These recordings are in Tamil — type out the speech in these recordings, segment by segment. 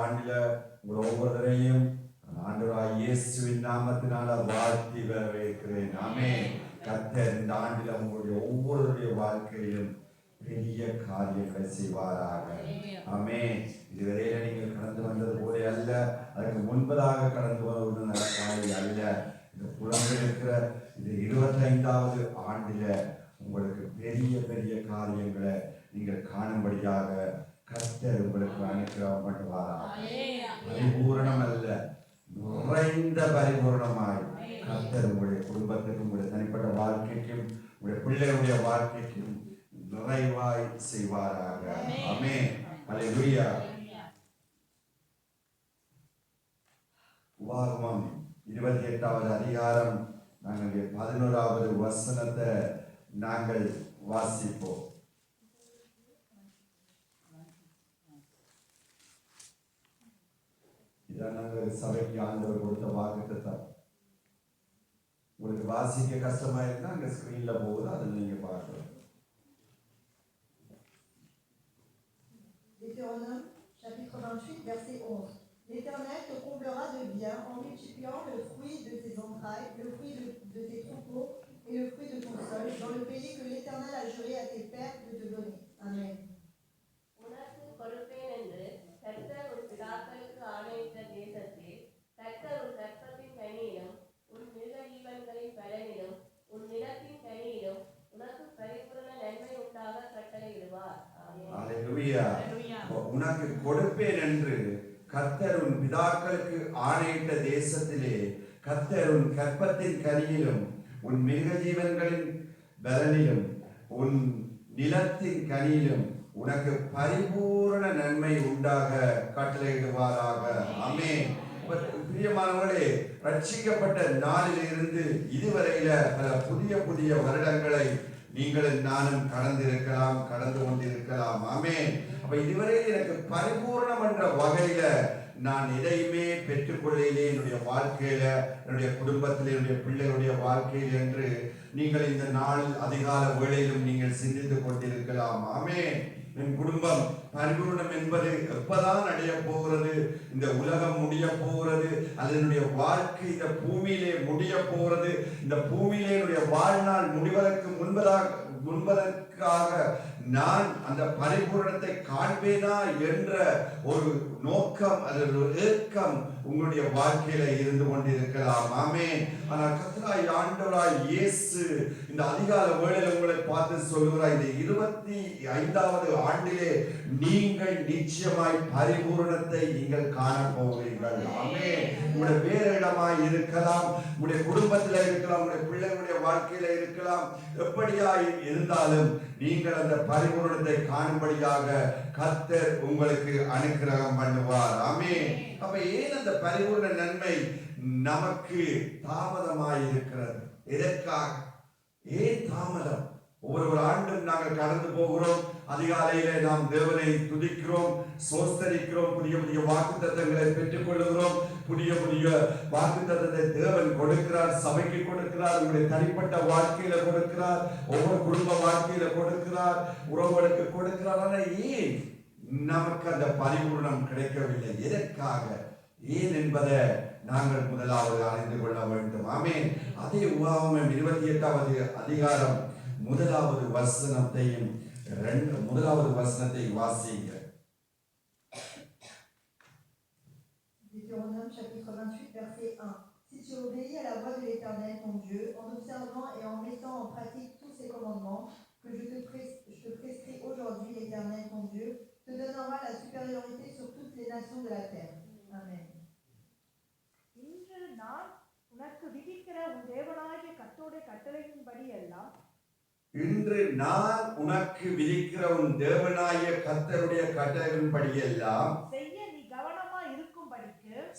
ஆண்டில உங்கள் ஒவ்வொருவரையும் ஆண்டவராகிய இயேசுவின் நாமத்தினால வாழ்த்தி வரவேற்கிறேன். ஆமென். கர்த்தர் இந்த ஆண்டில உங்களுடைய ஒவ்வொருடைய வாழ்க்கையிலும் பெரிய காரியங்களை செய்வாராக. ஆமென். இதுவரையில நீங்கள் கடந்து வந்தது போல அல்ல, அதற்கு முன்பதாக கடந்து வருவது நடக்காது அல்ல. இந்த புலம்பெயர்க்கிற இந்த 25வது ஆண்டில உங்களுக்கு பெரிய பெரிய காரியங்களை நீங்கள் காணும்படியாக கர்த்தர் உங்களுக்கு அனுகிரகம் பண்ணுவாராக. பரிபூரணம் அல்ல, நிறைந்த பரிபூரணமாய் கர்த்தர் உங்களுடைய குடும்பத்திற்கும் உங்களுடைய தனிப்பட்ட வாழ்க்கைக்கும் உங்களுடைய பிள்ளைகளுடைய வாழ்க்கைக்கும் நிறைவாய் செய்வாராக. ஆமென். அல்லேலூயா. உபாகமம் 28வது அதிகாரம் நாங்கள் 11வது வசனத்தை நாங்கள் வாசிப்போம். இதான் நாங்கள் சபைக்கு ஆண்டவர் கொடுத்த வாக்குத்தத்தம். உங்களுக்கு வாசிக்க கஷ்டமா இருந்தா அங்க ஸ்கிரீன்ல போகுது, அதில் நீங்க பார்க்கலாம். Deutéronome, chapitre 28, verset 11. L'Éternel te comblera de bien en multipliant le fruit de tes entrailles, le fruit de tes troupeaux et le fruit de ton sol, dans le pays que l'Éternel a juré à tes pères de te donner. Amen. உனக்கு கொடுப்பேன் என்று கர்த்தர் உன் பிதாக்களுக்கு ஆணையிட்ட தேசத்தில் கர்த்தர் உன் கற்பத்தின் கனியிலும் உன் மிருக ஜீவன்களின் பலனிலும் உன் நிலத்தின் கனியிலும் உனக்கு பரிபூரண நன்மை உண்டாக கட்டளையிடுவார். அல்லேலூயா. உனக்கு கொடுப்பேன் என்று கர்த்தர் உன் பிதாக்களுக்கு ஆணையிட்ட தேசத்திலே கர்த்தர் உன் கற்பத்தின் கனியிலும் உன் மிருக ஜீவன்களின் பலனிலும் உன் நிலத்தின் கனியிலும் உனக்கு பரிபூரண நன்மை உண்டாக கட்டளையிடுவாராக. ஆமென். பிரியமானவர்களே, ரட்சிக்கப்பட்ட நாளிலிருந்து இதுவரையில பல புதிய புதிய வருடங்களை நீங்கள் நானும் கடந்து கொண்டிருக்கலாம். ஆமென். அப்ப இதுவரை எனக்கு பரிபூர்ணம் என்ற வகையில நான் எதையுமே பெற்றுக்கொள்ளையிலே என்னுடைய வாழ்க்கையில, என்னுடைய குடும்பத்திலே, என்னுடைய பிள்ளைகளுடைய வாழ்க்கையில் என்று நீங்கள் இந்த நாள் அதிகால வேளையிலும் நீங்கள் சிந்தித்துக் கொண்டிருக்கலாம். ஆமென். என் குடும்பம் பரிபூர்ணம் என்பது எப்பதான் அடைய போகிறது, இந்த உலகம் முடிய போகிறது, அதனுடைய வாழ்க்கை இந்த பூமியிலே முடிய போகிறது, இந்த பூமியிலே என்னுடைய வாழ்நாள் முடிவதற்கு முன்பதற்காக நான் அந்த பரிபூரணத்தை காண்பேனா என்ற ஒரு நோக்கம், அது ஒரு ஏக்கம் உங்களுடைய வாழ்க்கையில இருந்து கொண்டிருக்கலாம். ஆமென். ஆனால் கர்த்தராகிய ஆண்டவராய் இயேசு இந்த அதிகால வேளையில உங்களை பார்த்து சொல்கிறார், இந்த 25வது ஆண்டிலே நீங்கள் நிச்சயமாய் பரிபூரணத்தை நீங்கள் காண போகிறீர்கள். ஆமென். உங்களுடைய வேறு இடமாய் இருக்கலாம், உங்களுடைய குடும்பத்தில் இருக்கலாம், உங்களுடைய பிள்ளைகளுடைய வாழ்க்கையில இருக்கலாம், எப்படியாய் இருந்தாலும் நீங்கள் அந்த பரிபூரணத்தை காணும்படியாக கர்த்தர் உங்களுக்கு அனுக்கிரகம் பண்ணுவார். ஆமென். அப்ப ஏன் அந்த பரிபூரண நன்மை நமக்கு தாமதமாய் இருக்கிறது? எதற்காக? ஏன் தாமதம்? ஒவ்வொரு ஆண்டும் நாங்கள் கடந்து போகிறோம், அதிகாலையிலே நாம் தேவனை துதிக்கிறோம், சோஸ்தரிக்கிறோம், புதிய புதிய வாக்குத்தத்தங்களை பெற்றுக் கொள்ளுகிறோம். புதிய புதிய வாக்குத்தத்தத்தை தேவன் கொடுக்கிறார், சபைக்கு கொடுக்கிறார், உங்களுடைய தனிப்பட்ட வாழ்க்கையில கொடுக்கிறார், ஒவ்வொரு குடும்ப வாழ்க்கையில கொடுக்கிறார், உறவுகளுக்கு கொடுக்கிறார். ஆனால் ஏன் நமக்கு அந்த பரிபூர்ணம் கிடைக்கவில்லை? எதற்காக, ஏன் என்பதை நாங்கள் முதலாவது அறிந்து கொள்ள வேண்டும். ஆமென். அதே உபாகமம் 28வது அதிகாரம் முதலாவது வசனத்தை வாசிங்க. Deutéronome chapitre 28 verset 1. Si tu obéis à la voix de l'Éternel ton Dieu, en observant et en mettant en pratique tous ces commandements que je te prescris aujourd'hui, l'Éternel ton Dieu te donnera la supériorité sur toutes les nations de la terre. Amen. இன்று நான் உனக்கு விதிக்கிற உன் தேவனாகிய கர்த்தருடைய கட்டளையின்படி எல்லாம் இன்று நான் உனக்கு விதிக்கிற உன் தேவனாகிய கர்த்தருடைய கட்டளைகளின்படியெல்லாம்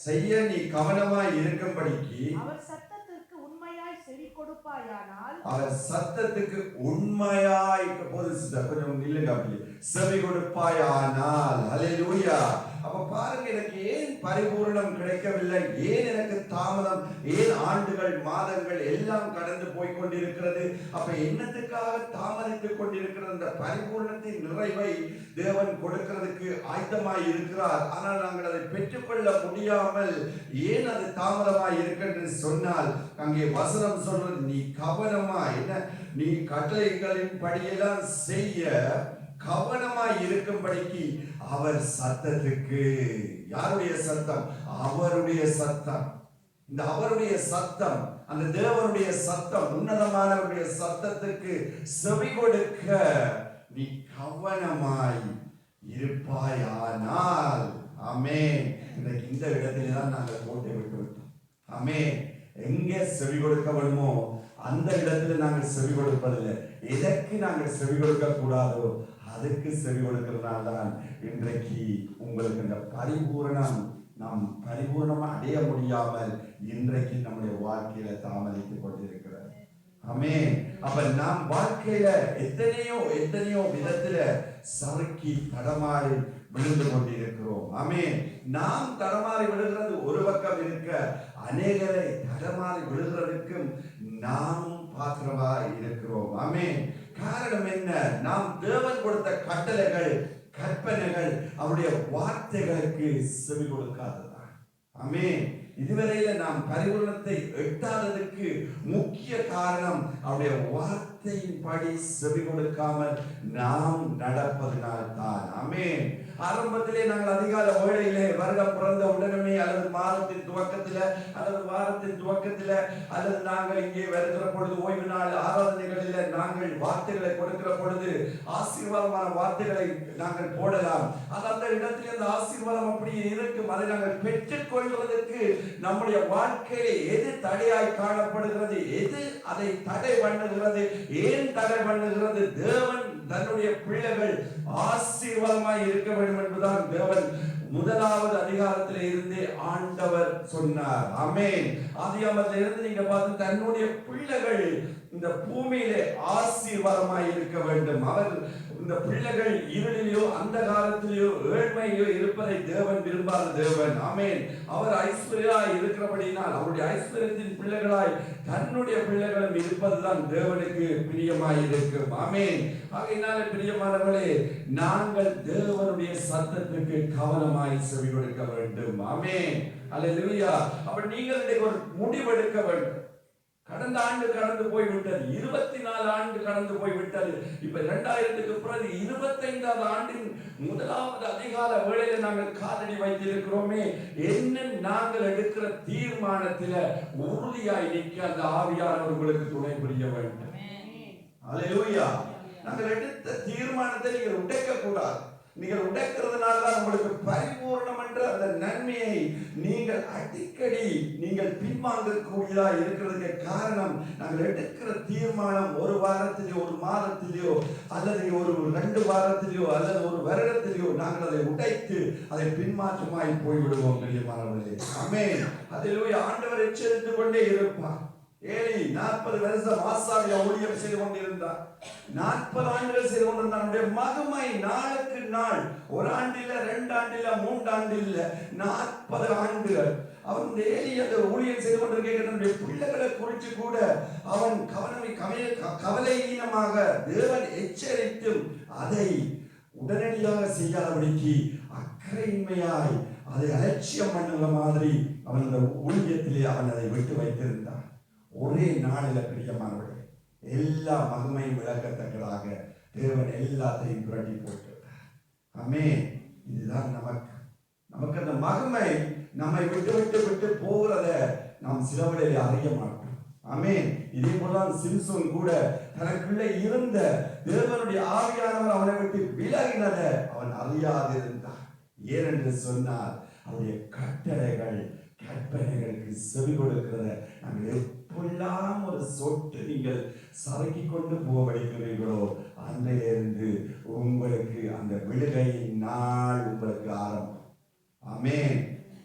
செய்ய நீ கவனமாய் இருக்கும்படிக்கு அவர் சத்தத்திற்கு உண்மையாய் செவி கொடுப்பாயானால் அவர் சத்தத்துக்கு உண்மையாய் கொஞ்சம் நில்லுங்க, அப்படி செவி கொடுப்பாயானால். ஹல்லேலூயா. அப்ப பாருங்க, எனக்கு ஏன் பரிபூரணம் கிடைக்கவில்லை, ஏன் எனக்கு தாமதம், ஏன் ஆண்டுகள் மாதங்கள் எல்லாம் கடந்து போய் கொண்டிருக்கிறது, அப்ப என்னத்துக்காக தாமதித்துக் கொண்டிருக்கிறது? அந்த பரிபூரணத்தின் நிறைவை தேவன் கொடுக்கிறதுக்கு ஆயத்தமாய் இருக்கிறார். ஆனால் நாங்கள் அதை பெற்றுக்கொள்ள முடியாமல் ஏன் அது தாமதமாய் இருக்கிறது சொன்னால், அங்கே வசனம் சொல்றது, நீ கவனமா என்ன, நீ கட்டளைகளின் படியெல்லாம் செய்ய கவனமாய் இருக்கும்படிக்கு அவர் சத்தத்துக்கு. யாருடைய சத்தம்? அவருடைய சத்தம். இந்த அவருடைய சத்தம், அந்த தேவனுடைய சத்தம், உன்னதமானவருடைய சத்தத்துக்கு செவி கொடுக்க நீ கவனமாய் இருப்பாயானால். ஆமென். இன்னைக்கு இந்த இடத்துல தான் நாங்கள் கோட்டை விட்டு விட்டோம். ஆமென். எங்கே செவி கொடுக்க வேணுமோ அந்த இடத்துல நாங்கள் செவி கொடுப்பதில்லை. எதற்கு நாங்கள் செவி கொடுக்க கூடாதோ அதுக்கு செவி கொடுக்கிறதுனால தான் இன்றைக்கு உங்களுக்கு இந்த பரிபூரணம் நாம் பரிபூர்ணமா அடைய முடியாமல் இன்றைக்கு நம்முடைய வாழ்க்கையில தாமதித்துக் கொண்டிருக்கிறது. ஆமென். அப்ப நாம் வாழ்க்கையில எத்தனையோ விதத்துல சறுக்கி தடமாறி விழுந்து கொண்டிருக்கிறோம். ஆமென். நாம் தடமாறி விழுகிறது ஒரு பக்கம் இருக்க, அநேகரை தடமாறி விழுகிறதுக்கும் நாம் பாத்திரமா இருக்கிறோம். ஆமென். காரணம் என்ன? நாம் தேவன் கொடுத்த கட்டளைகள், கற்பனைகள், அவருடைய வார்த்தைகளுக்கு செவி கொடுக்காததான். ஆமென். இதுவரையில நாம் பரிபூரணத்தை எட்டாததுக்கு முக்கிய காரணம் அவருடைய வார்த்தையின் படி செவி கொடுக்காமல் நாம் நடப்பதனால் தான். ஆமென். ஆரம்பத்திலே நாங்கள் அதிகால வேளையிலே வருடம் பிறந்த உடனே அல்லது மாதத்தின் துவக்கத்தில அல்லது வாரத்தின் துவக்கத்தில அல்லது நாங்கள் இங்கே வருகிற பொழுது ஓய்வு நாள் ஆராதனைகளில நாங்கள் வார்த்தைகளை கொடுக்கிற பொழுது ஆசீர்வாதமான வார்த்தைகளை நாங்கள் போடலாம். அது அந்த இடத்துல அந்த ஆசீர்வாதம் அப்படியே இருக்கும். அதை நாங்கள் பெற்றுக் கொள்வதற்கு நம்முடைய வாழ்க்கையிலே எது தடையாய் காணப்படுகிறது, எது அதை தடை பண்ணுகிறது, ஏன் தடை பண்ணுகிறது? தேவன் தன்னுடைய பிள்ளைகள் ஆசீர்வாதமாய் இருக்க வேண்டும் என்பதுதான் தேவன் முதலாவது அதிகாரத்திலே இருந்தே ஆண்டவர் சொன்னார். ஆமென். ஆதியாகமத்திலே இருந்து நீங்க பார்த்து தன்னுடைய பிள்ளைகள் இந்த பூமியிலே ஆசீர்வாதமாய் இருக்க வேண்டும். அவர் இந்த பிள்ளைகள் இருளிலோ அந்த காலத்திலோ ஏழ்மையிலோ இருப்பதை தேவன் விரும்பாத தேவன். ஆமென். அவர் ஐஸ்வர்யராய் இருக்கிறபடினால் அவருடைய ஐஸ்வர்யத்தின் பிள்ளைகளாய் தன்னுடைய பிள்ளைகளும் இருப்பதுதான் தேவனுக்கு பிரியமாய் இருக்கும். ஆமென். ஆகையினால பிரியமானவர்களே, நாங்கள் தேவனுடைய சத்தத்துக்கு கவனமாய் செவி கொடுக்க வேண்டும். ஆமென். அல்லேலூயா. அப்ப நீங்கள் ஒரு முடிவெடுக்க வேண்டும். கடந்த ஆண்டு கடந்து போய்விட்டது, 24 ஆண்டு கடந்து போய்விட்டது. இப்ப 2000க்கு பிறகு 25வது ஆண்டின் முதலாவது அதிகால வேளையில நாங்கள் காலடி வைத்திருக்கிறோமே. என்ன நாங்கள் எடுக்கிற தீர்மானத்தில உறுதியாய் நிற்க அந்த ஆவியானவர் உங்களுக்கு துணை புரிய வேண்டும். அல்லேலூயா. நாங்கள் எடுத்த தீர்மானத்தை நீங்கள் உடைக்க கூடாது. நீங்கள் உடைக்கிறதுனால தான் உங்களுக்கு பரிபூர்ணம் என்ற அந்த நன்மையை நீங்கள் அடிக்கடி நீங்கள் பின்வாங்கக்கூடியதா இருக்கிறதுக்கு காரணம், நாங்கள் எடுக்கிற தீர்மானம் ஒரு வாரத்திலேயோ ஒரு மாதத்திலேயோ அல்லது ஒரு 2 வாரத்திலேயோ அல்லது ஒரு வருடத்திலேயோ நாங்கள் அதை உடைத்து அதை பின்மாற்றமாய் போய்விடுவோம். பிரியமானவர்களே, ஆமென். அல்லேலூயா. ஆண்டவர் எச்சரித்துக் கொண்டே இருப்பார். ஏலி 40 வருஷம் ஆசாரிய ஊழியம் செய்து கொண்டிருந்தார். 40 ஆண்டுகள் செய்து கொண்டிருந்தார். மகமை நாளுக்கு நாள், ஒரு ஆண்டில் 2 ஆண்டில் 3 ஆண்டில் 40 ஆண்டுகள் அவன் ஏலி அந்த ஊழியம் செய்து கொண்டிருக்கிற பிள்ளைகளை குறித்து கூட அவன் கவலையீனமாக தேவன் எச்சரித்தும் அதை உடனடியாக செய்யாதபடிக்கு அக்கறையின்மையாய் அதை அலட்சியம் பண்ணுகிற மாதிரி அவன் அந்த ஊழியத்திலே அவன் அதை விட்டு வைத்திருந்தான். ஒரே நாளில் பிரியமானவர்களே, எல்லா மகிமையும் விளக்கத்தக்கதாக தேவன் எல்லாத்தையும் புரட்டி போட்டுட்டார். ஆமென். இதுதான் நமக்கு அந்த மகிமை நம்மை விட்டு போகிறத நாம் சிலவழியை அறிய மாட்டோம். ஆமென். இதே போலதான் சிம்சோன் கூட தனக்குள்ளே இருந்த தேவனுடைய ஆவியானவர் அவனை விட்டு விலகினதை அவன் அறியாதிருந்தான். ஏனென்று சொன்னால் அவருடைய கற்பனைகளுக்கு செவி கொடுக்கிறத நாங்கள் எப்பெல்லாம் ஒரு சொட்டு நீங்கள் சறுக்கி கொண்டு போவடிக்கிறீர்களோ அன்றையிலிருந்து உங்களுக்கு அந்த விடுகையின் நாள் உங்களுக்கு ஆரம்பம். ஆமென்.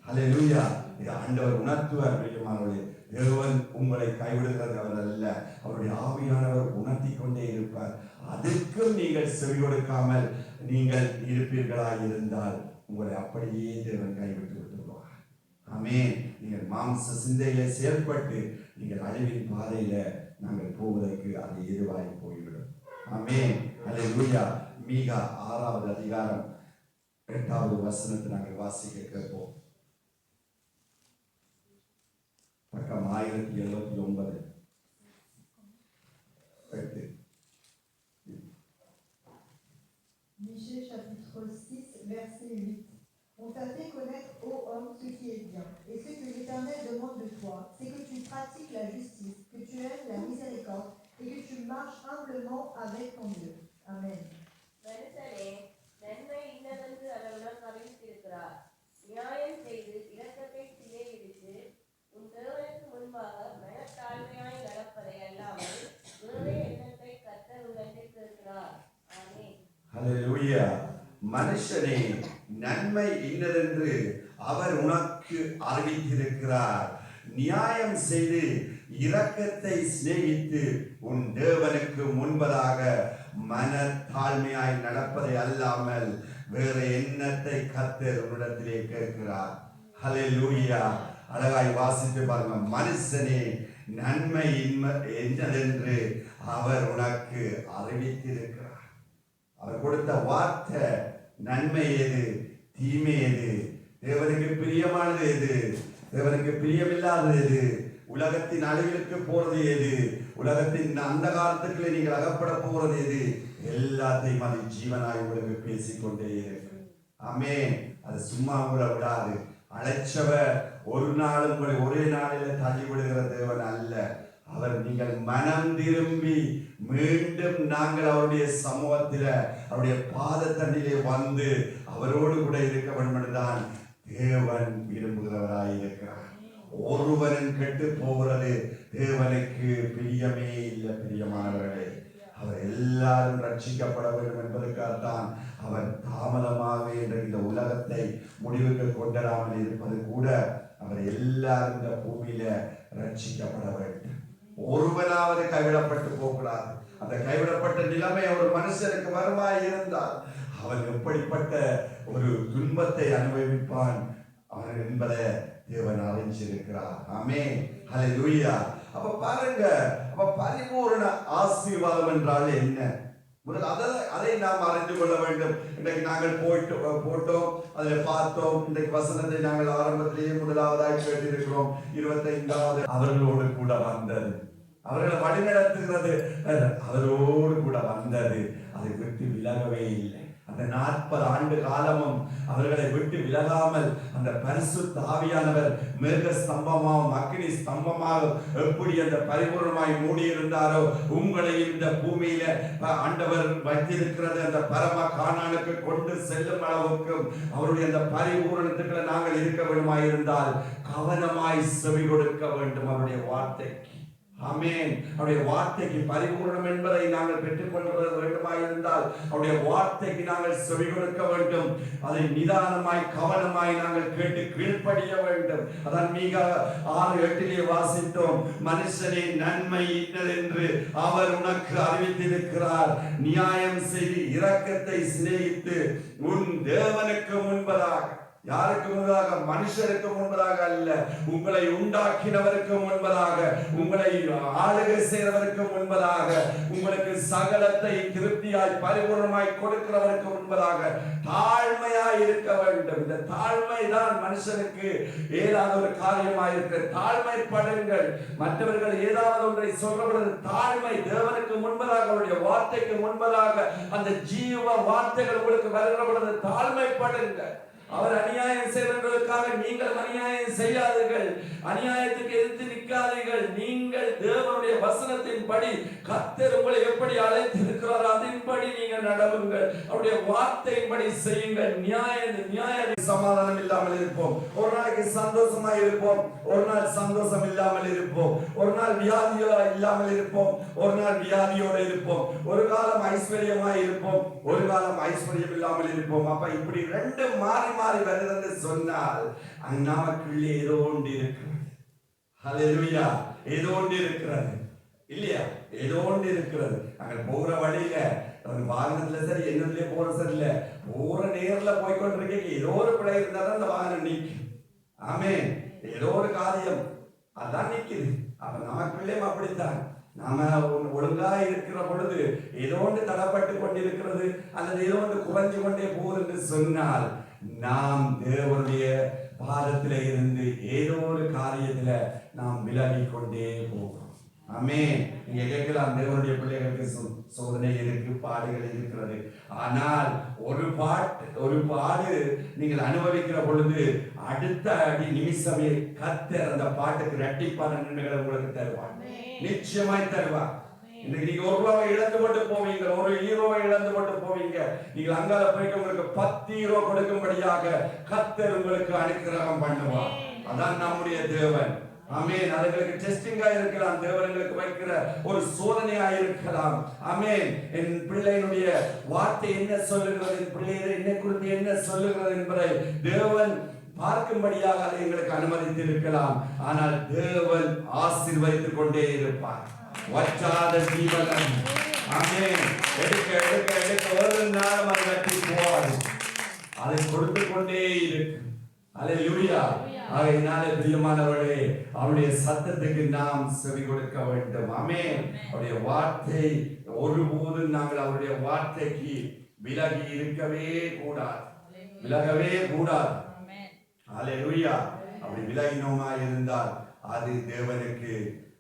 அல்லேலூயா. இது ஆண்டவர் உணர்த்துவார். பிரியமானவர்களே, தேவன் உங்களை கைவிடுகிறது அவர் அல்ல. அவருடைய ஆவியானவர் உணர்த்தி கொண்டே இருப்பார். அதற்கும் நீங்கள் செவி கொடுக்காமல் நீங்கள் இருப்பீர்களாய் இருந்தால் உங்களை அப்படியே தேவன் கைவிட்டு விட்டுருவார். ஆமென். நீங்கள் மாம்ச சிந்தையிலே செயல்பட்டு நீங்கள் அழிவின் பாதையில நாங்கள் போவதற்கு அது எதுவாகி போய்விடும். ஆமென். அல்லேலூயா. மீகா 6வது அதிகாரம் 8வது வசனத்தை நாங்கள் வாசிக்க கேட்போம். பக்கம் 1079 8. Michée chapitre 6, verset 8. On t'a fait connaître, ô homme, ce qui est bien. Et ce que l'Éternel demande de toi, c'est que tu pratiques la justice, que tu aimes la miséricorde et que tu marches humblement avec ton Dieu. Amen. மனுஷனே, நன்மை இன்னதென்று அவர் உனக்கு அறிவித்திருக்கிறார். நியாயம் செய்து இரக்கத்தை சிநேகித்து உன் தேவனுக்கு முன்பாக மனத்தாழ்மையாய் நடப்பதை அல்லாமல் வேறு எண்ணத்தை கர்த்தர் உனக்கு இருக்கிறார். ஆமென். ஹல்லேலூயா. மனுஷனே, நன்மை இன்னதென்று அவர் உனக்கு அறிவித்திருக்கிறார். நியாயம் செய்து இரக்கத்தை சிநேகித்து உன் தேவனுக்கு முன்பதாக மனத்தாழ்மையாய் நடப்பதை அல்லாமல் வேறு எண்ணத்தை கர்த்தர் உன்னிடத்திலே கேட்கிறார். ஹல்லேலூயா. அழகாய் வாசித்து பாருங்க. மனுஷனே, நன்மை என்னதென்று அவர் உனக்கு அறிவித்திருக்கிறார். அவர் கொடுத்த வார்த்தை நன்மை எது, தீமை எது, தேவனுக்கு பிரியமானது எது, தேவனுக்கு பிரியமில்லாதது எது, உலகத்தின் அழிவிற்கு போறது எது, உலகத்தின் அந்த காலத்துக்குள்ளே நீங்கள் அகப்பட போறது எது, எல்லாத்தையும் அது ஜீவனாய் உங்களுக்கு பேசிக்கொண்டே இருக்கு. ஆமென். அது சும்மா உங்களை விடாது. அழைச்சவர் ஒரு நாள் உங்களை ஒரே நாளில தள்ளி விடுகிற தேவன் அல்ல. அவர் நீங்கள் மனம் திரும்பி மீண்டும் நாங்கள் அவருடைய சமூகத்தில் அவருடைய பாதத்தண்டிலே வந்து அவரோடு கூட இருக்க வேண்டும் என்றுதான் தேவன் விரும்புகிறவராய் இருக்கிறார். ஒருவரும் கெட்டு போகிறது தேவனுக்கு பிரியமே இல்லை. பிரியமானவர்களே, அவர் எல்லாரும் ரட்சிக்கப்பட வேண்டும் என்பதற்காகத்தான் அவர் தாமதமாக இந்த உலகத்தை முடிவுக்கு கொண்டராமல் இருப்பது கூட அவர் எல்லாரும் இந்த பூமியில ரட்சிக்கப்பட வேண்டும். ஒருவனாவது கைவிடப்பட்டு போகக்கூடாது. அந்த கைவிடப்பட்ட நிலைமை ஒரு மனுஷனுக்கு வருமாய் இருந்தால் அவன் எப்படிப்பட்ட ஒரு துன்பத்தை அனுபவிப்பான் அவன் என்பதை தேவன் அறிஞ்சிருக்கிறார். ஆமென். ஹல்லேலூயா. அப்ப பாருங்க, அப்ப பரிபூரண ஆசீர்வாதம் என்றால் என்ன? அதை நாம் அறிந்து கொள்ள வேண்டும். இன்றைக்கு நாங்கள் போட்டோம், அதை பார்த்தோம். இன்றைக்கு வசனத்தை நாங்கள் ஆரம்பத்திலேயே முதலாவதாய் கேட்டிருக்கிறோம். 25வது அவர்களோடு கூட வந்தது, அவர்களை வழிநடத்துகிறது அவரோடு கூட வந்தது. அதை விட்டு விலகவே இல்லை. அந்த 40 ஆண்டு காலமும் அவர்களை விட்டு விலகாமல் அந்த பரிசுத்த ஆவியானவர் மிருக ஸ்தம்பமாகவும் அக்னி ஸ்தம்பமாகவும் எப்படி அந்த பரிபூர்ணமாய் மூடி இருந்தாரோ உங்களை இந்த பூமியில ஆண்டவர் வைத்திருக்கிறது அந்த பரம கானானுக்கு கொண்டு செல்லும் அளவுக்கும் அவருடைய அந்த பரிபூரணத்துக்குள்ள நாங்கள் இருக்க வேண்டுமாய் இருந்தால் கவனமாய் செவி கொடுக்க வேண்டும் அவருடைய வார்த்தைக்கு. ஆமென். அவருடைய வார்த்தைக்கு பரிபூர்ணம் என்பதை நாங்கள் பெற்றுக்கொள்ள வேண்டுமாயிருந்தால் அவருடைய வார்த்தைக்கு நாங்கள் செவி கொடுக்க வேண்டும். அதை நிதானமாய் கவனமாய் நாங்கள் கேட்டு கீழ்ப்படிய வேண்டும். அதான் மீகா 6:8 வாசித்தோம். மனுஷனே, நன்மை இன்னதென்று அவர் உனக்கு அறிவித்திருக்கிறார். நியாயம் செய்து இரக்கத்தை சிநேகித்து உன் தேவனுக்கு முன்பதாக, யாருக்கு முன்பதாக? மனுஷருக்கு முன்பதாக அல்ல, உங்களை உண்டாக்கினவருக்கு முன்பதாக, உங்களை ஆளுகை செய்கிறவருக்கு முன்பதாக, உங்களுக்கு சகலத்தை திருப்தியாய் பரிபூர்ணமாய் கொடுக்கிறவருக்கு முன்பதாக தாழ்மையாய் இருக்க வேண்டும். இந்த தாழ்மை தான் மனுஷனுக்கு ஏதாவது ஒரு காரியமாய் இருக்க. தாழ்மைப்படுங்கள். மற்றவர்கள் ஏதாவது ஒன்றை சொல்றபொழுது தாழ்மை, தேவனுக்கு முன்பதாக அவருடைய வார்த்தைக்கு முன்பதாக அந்த ஜீவ வார்த்தைகள் உங்களுக்கு வருகிற பொழுது தாழ்மைப்படுங்கள். அவர் அநியாயம் செய்வதற்காக நீங்கள் அநியாயம் செய்யாதீர்கள். அநியாயத்துக்கு எதிர்த்து நிற்காதீர்கள். நீங்கள் தேவனுடைய வசனத்தின்படி கர்த்தர் உங்களை எப்படி அழைத்திருக்கிறார் அதன்படி நீங்கள் நடவுங்கள். அவருடைய வார்த்தையின்படி செய்யுங்கள். நியாய சமாதானம் இல்லாமல் இருப்போம். ஒரு நாளைக்கு சந்தோஷமாய் இருப்போம், ஒரு நாள் சந்தோஷம் இல்லாமல் இருப்போம். ஒரு நாள் வியாதியோ இல்லாமல் இருப்போம், ஒரு நாள் வியாதியோடு இருப்போம். ஒரு காலம் ஐஸ்வர்யமாய் இருப்போம், ஒரு காலம் ஐஸ்வர்யம் இல்லாமல் இருப்போம். அப்ப இப்படி ரெண்டு மாறி மாறி வருகிறது சொன்னால் நமக்குள்ளே ஏதோ ஒன்று இருக்கிறது. ஹல்லேலூயா. ஏதோ ஒன்று இருக்கிறது இல்லையா? ஏதோ ஒன்று இருக்கிறது. நாங்கள் போகிற வழியில வாகனத்துல சரி என்னதுலயே போற சரி இல்ல, போற நேர்ல போய்கொண்டிருக்க ஏதோ ஒரு பிழை இருந்தாதான் அந்த வாகனம் நிற்கும். ஆமே, ஏதோ ஒரு காரியம் அதான் நிக்குது. அப்ப நமக்குள்ளேயும் அப்படித்தான். நாம ஒழுங்கா இருக்கிற பொழுது ஏதோ ஒன்று தடப்பட்டு கொண்டிருக்கிறது அல்லது ஏதோ ஒன்று குறைஞ்சு கொண்டே போகுது என்று சொன்னால் நாம் தேவனுடைய பாதத்தில இருந்து ஏதோ ஒரு காரியத்துல நாம் விலகி கொண்டே போகிறோம். ஆமே, நீங்க கேட்கலாம், தேவனுடைய பிள்ளைகளுக்கு சோதனை இருக்கு, பாடுகள் இருக்கிறது. ஆனால் ஒரு பாடு நீங்கள் அனுபவிக்கிற பொழுது அடுத்த அடி நிமிஷமே கர்த்தர் அந்த பாட்டுக்கு இரட்டிப்பான நன்மைகளை உங்களுக்கு தருவார். நிச்சயமாய் தருவார். இன்னைக்கு நீங்க ₹1 இழந்து கொண்டு போவீங்க, €1 இழந்து கொண்டு போவீங்க. நீங்கள் அங்கால போய்க்கு உங்களுக்கு €10 கொடுக்கும்படியாக கர்த்தர் உங்களுக்கு அனுக்கிரகம் பண்ணுவார். அதான் நம்முடைய தேவன். ஆமென். அதுங்களுக்கு டெஸ்டிங்கா இருக்கலாம், தேவர்களுக்கு வைக்கிற ஒரு சோதனையா இருக்கலாம். ஆமென். என் பிள்ளையினுடைய வார்த்தை என்ன சொல்லுகிறது, என் பிள்ளையை என்னை குறித்து என்ன சொல்லுகிறது என்பதை தேவன் பார்க்கும்படியாக அதை எங்களுக்கு அனுமதித்து இருக்கலாம். ஆனால் தேவன் ஆசீர்வதித்துக் கொண்டே இருப்பார். வற்றாத ஜீவனம். ஆமென். எடுக்க எடுக்க எடுக்க ஒரு நாளும் அது வெட்டி போவாது, அதை கொடுத்து கொண்டே இருக்கு. அல்லேலூயா. ஆகையினாலே பிரியமானவர்களே, அவருடைய சத்தத்துக்கு நாம் செவி கொடுக்க வேண்டும். ஆமென். அவருடைய வார்த்தை ஒருபோதும் நாங்கள் அவருடைய வார்த்தைக்கு விலகி இருக்கவே கூடாது, விலகவே கூடாது. அல்லேலூயா. அப்படி விலகினோமா இருந்தால் அது தேவனுக்கு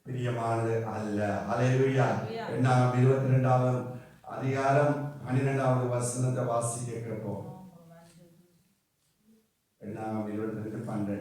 பிரியமானது அல்ல. அல்லேலூயா. 22வது அதிகாரம் 12வது வசனத்தை வாசிக்க கேட்போம். 22:12.